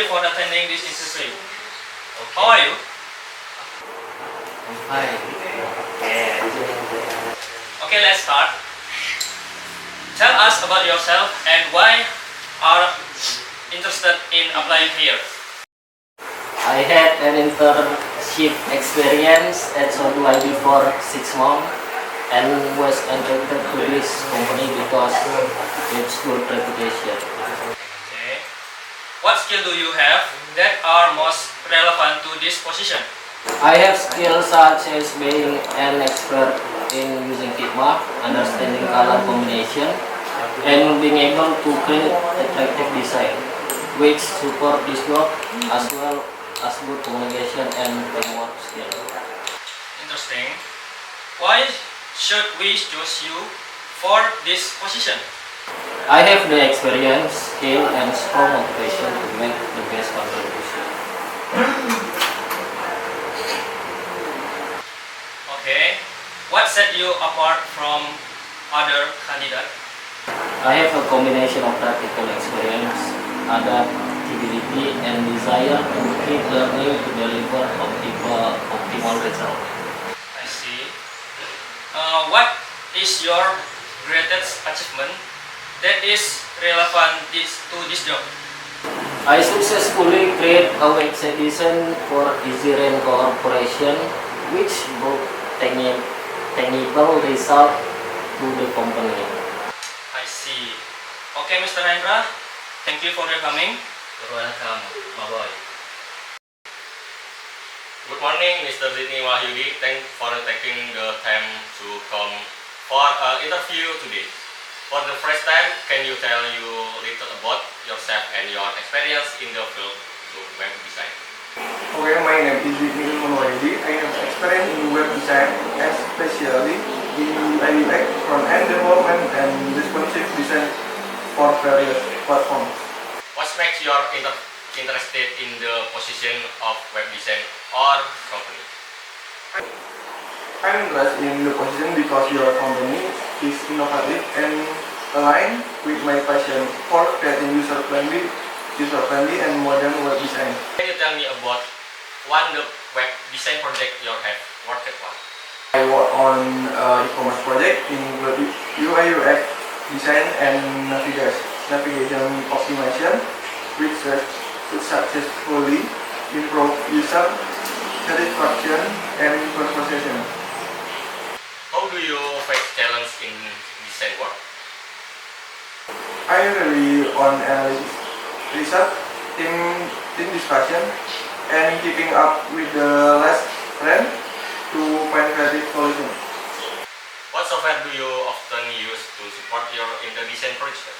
you for attending this interview. Okay. How are you? I'm fine. Okay, let's start. Tell us about yourself and why are interested in applying here. I had an internship experience at Soduai for 6 months and was attracted to this company because it's good reputation. Okay. What skill do you have that are most relevant to this position? I have skills such as being an expert in using Figma, understanding color combination, and being able to create attractive design, which support this job as well as good communication and teamwork skills. Interesting. Why should we choose you for this position? I have the experience, skill, and strong motivation to make the best contribution. Okay. What set you apart from other candidates? I have a combination of practical experience, adaptability, and desire to keep learning to deliver optimal results. I see. What is your greatest achievement that is relevant to this job? I successfully create a website design for EasyRain Corporation, which brought tangible result to the company. I see. Okay, Mr. Hendra, thank you for your coming. You're welcome, my boy. Good morning, Mr. Zidni Wahyudi. Thanks for taking the time to come for interview today. For the first time, can you tell you little about yourself and your experience in the field of web design? Okay, my name is Zidni Wahyudi. I have experience in web design, especially in UI UX, front-end development, and responsive design for various platforms. What makes you interested in the position of web design or company? I'm interested in the position because your company is innovative and aligned with my passion for creating user-friendly and modern web design. Can you tell me about one the web design project you have worked on? I work on e-commerce project in UI UX design and navigation optimization, which successfully improve user satisfaction and conversation. How do you face challenge in design work? I rely on analysis, research, team discussion, and keeping up with the last trend to find creative solutions. What software do you often use to support your design projects?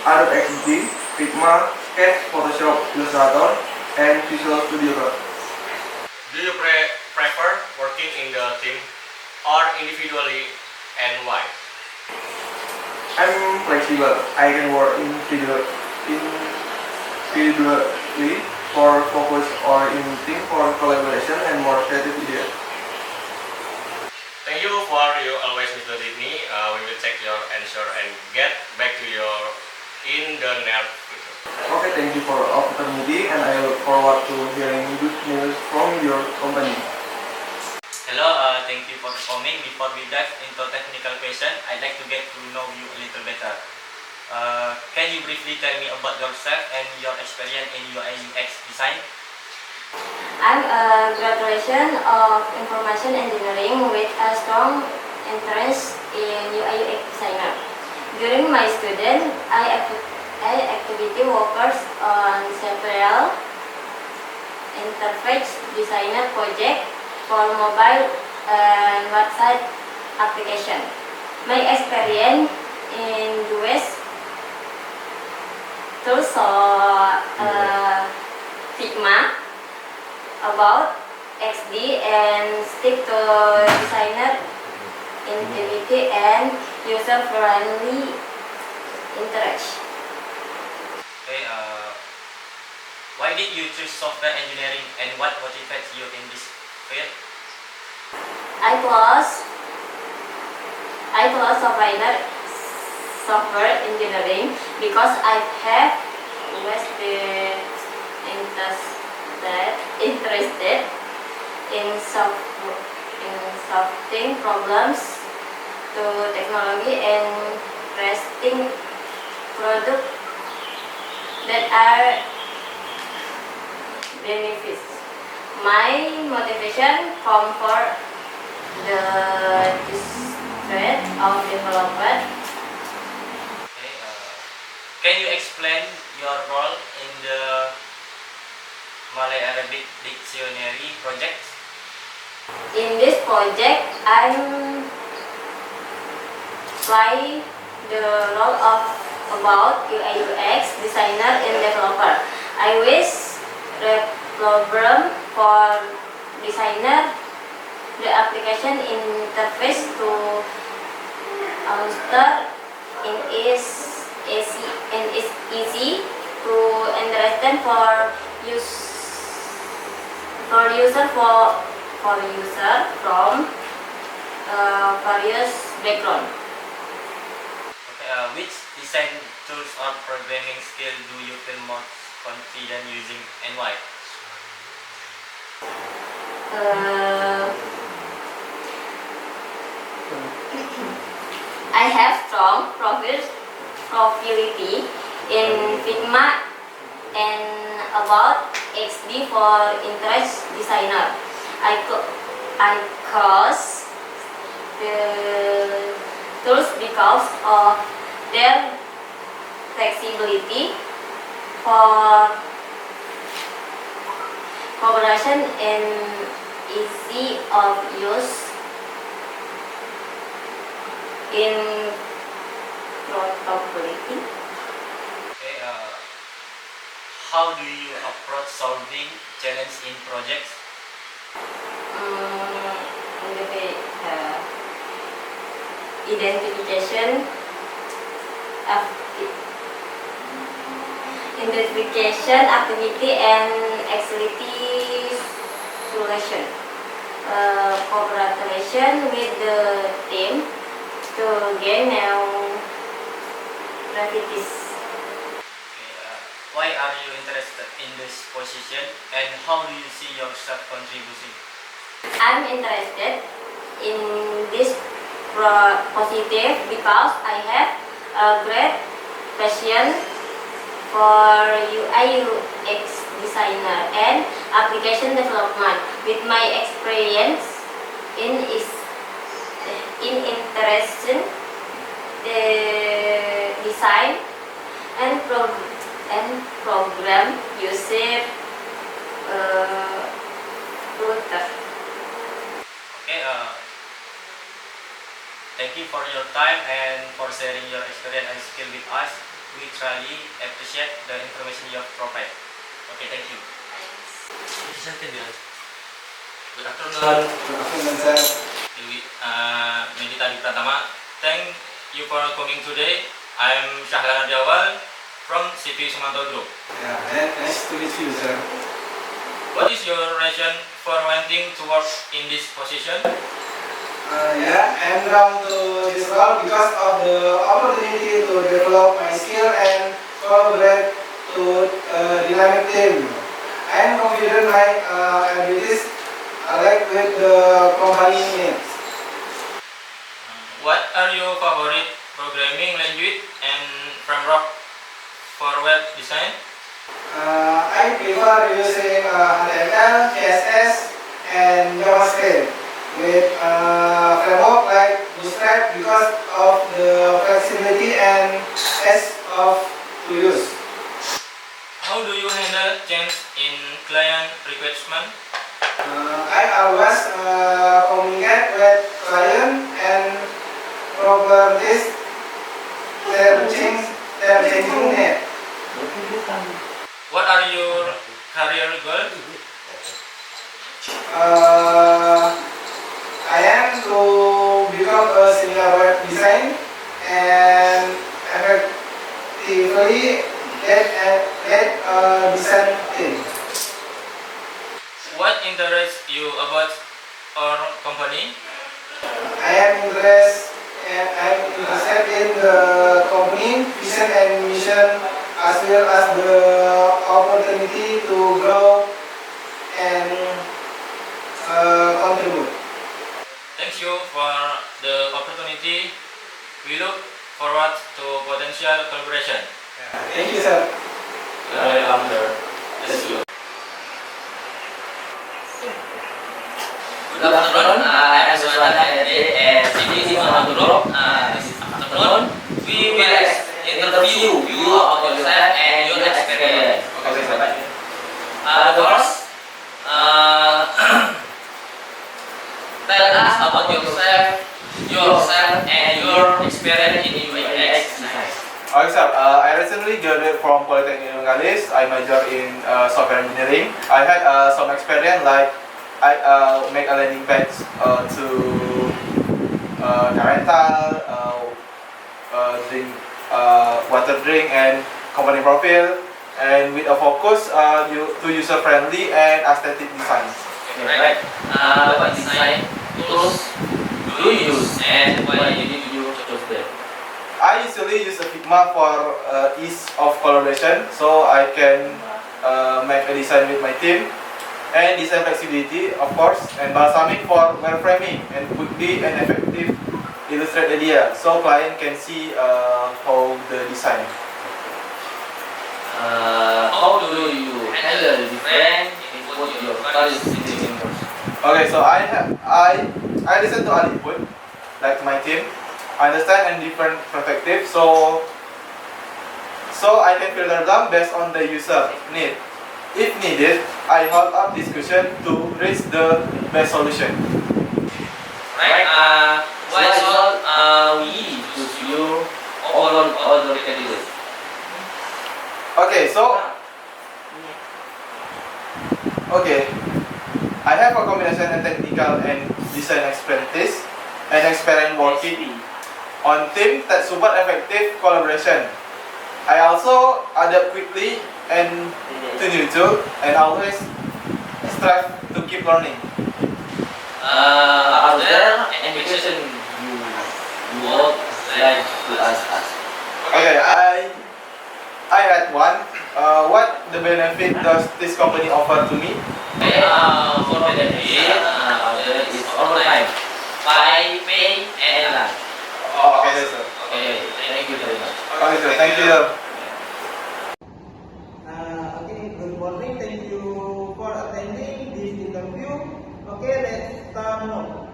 Adobe XD, Figma, Sketch, Photoshop, Illustrator, and Visual Studio Code. Do you prefer working in the team or individually, and why? I'm flexible. I can work individually for focus or in team for collaboration and more creative ideas. Thank you for your always, Mr. Zidni. We will check your answer and get back to you in the near future. Okay, thank you for the opportunity, and I look forward to hearing good news from your company. Hello, thank you for coming. Before we dive into technical question, I'd like to get to know you a little better. Can you briefly tell me about yourself and your experience in UI UX design? I'm a graduation of information engineering with a strong interest in UI UX designer. During my student, I actively worked on several interface designer projects for mobile and website application. My experience in US tools Figma, about XD, and stick to designer intuitive and user-friendly interaction. Okay, why did you choose software engineering and what motivates you in this field? I chose software engineering because I have invested interested in solving problems to technology and creating products that are benefits. My motivation come for the trade of developer. Okay, can you explain your role in the Malay Arabic Dictionary project? In this project, I'm play the role of about UI UX designer and developer. I wish the problem for designer the application interface to start in is easy to understand for user from various background. Okay, which design tools or programming skill do you feel most confident using and why? I have strong profitability in Figma and about XD for interest designer. I chose the tools because of their flexibility for collaboration and easy of use in portability. Okay, how do you approach solving challenge in projects? Identification activity and activity solution. Cooperation with the team to gain new activities. Okay, why are you interested in this position and how do you see yourself contributing? I'm interested in this positive because I have a great passion for UI UX designer and application development. With my experience in interesting design and program user router. Okay, thank you for your time and for sharing your experience and skill with us. We truly appreciate the information you have provided. Okay, thank you. Good afternoon. Good afternoon, sir. Medita Adi Pratama. Thank you for coming today. I'm Syahlan Ardiawal from CV Sumanto Group. Yeah, nice to meet you, sir. What is your reason for wanting to work in this position? I'm drawn to this role because of the opportunity to develop my skill and collaborate to dynamic team. I am confident my abilities align with the company needs. What are your favorite programming language and framework for web design? I prefer using HTML, CSS, and JavaScript with framework like Bootstrap because of the flexibility and ease of to use. How do you handle change in client requirement? I always communicate with client and problem this their changing need. What are your career goals? I am to become a senior web design and effectively lead a design team. What interests you about our company? I'm interested in the company vision and mission as as well as the opportunity to grow and contribute. Thank you for the opportunity. We look forward to potential collaboration. Thank you, sir. Welcome, sir. Thank you. Good afternoon. I am Suswana and this is our group. This afternoon we will interview you about yourself and your experience. Okay, sir. First, tell us about yourself and your experience in UX design. Okay, sir. I recently graduated from Polytechnic Nogales. I major in software engineering. I had some experience like I make a landing page to car rental, water drink, and company profile, and with a focus to user friendly and aesthetic design. Right. What design tools do you use and why did you choose them? I usually use a Figma for ease of collaboration, so I can make a design with my team, and design flexibility, of course, and Balsamiq for wireframing and quickly and effective illustrate idea, so client can see how the design. How do you handle different input your various team members? Okay, so I listen to all input, like my team, understand and different perspective, so I can filter them based on the user need. If needed, I hold up discussion to reach the best solution. Right. Why should we choose you over other candidates? Okay, I have a combination of technical and design expertise and experience working on teams that support effective collaboration. I also adapt quickly and to new tools and always strive to keep learning. Are there any questions you would like to ask us? Okay, I had one. What the benefit does this company offer to me? Okay, for benefit, there is overtime, pay, and lunch. Okay, sir. Okay, thank you very much. Okay, sir. Thank you. Okay, good morning. Thank you for attending this interview. Okay, let's start now.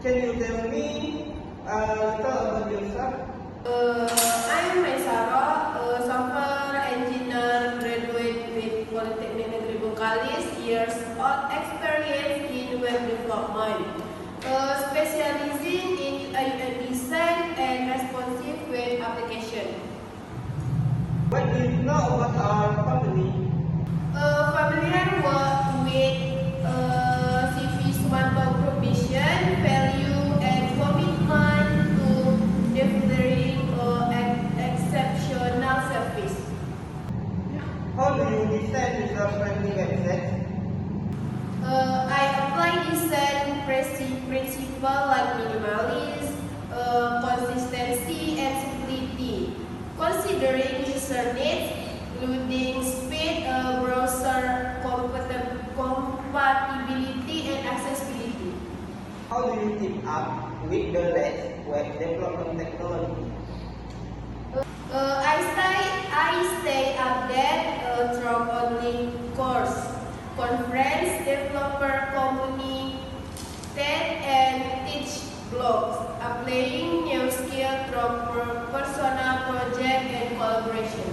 Can you tell me a little about yourself? I'm Maisara, a software engineer graduate with Polytechnic Negeri Bengkalis, years of experience in web development, specializing in UI design and responsive web application. What do you know about our company? Familiar with CV Sumanto Group vision, value, and commitment to delivering exceptional service. How do you design user-friendly websites? I apply design principle like minimalism, consistency, and simplicity, considering user needs, including speed, browser compatibility, and accessibility. How do you keep up with the latest web development technology? I stay updated through online course, conference, developer community, and teach blogs, applying new skills through personal project and collaboration.